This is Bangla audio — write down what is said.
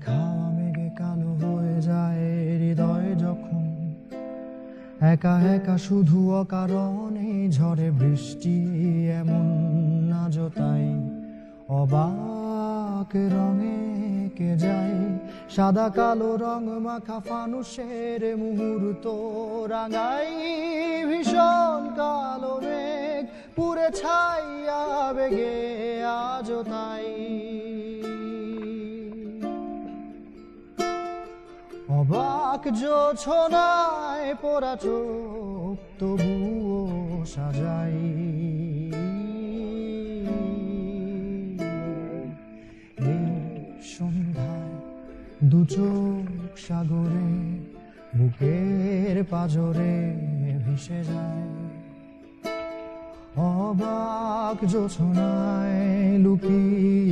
খাওয়া মেঘে কালো হয়ে যায় হৃদয় যখন একা একা শুধু অকারণে ঝরে বৃষ্টি এমন আজ তাই অবাক রঙে কে যায় সাদা কালো রং মাখা ফানুষের মুহূর্ত রাঙাই ভীষণ কালো মেঘ পুরে ছাইয়া বেগে আজ তাই অবাক জোছনায় পোড়া চোখ তবুও সাজাই এই সন্ধ্যায় দু চোখ সাগরে বুকের পাজরে ভেসে যায় অবাক জোছনায় লুকিয়ে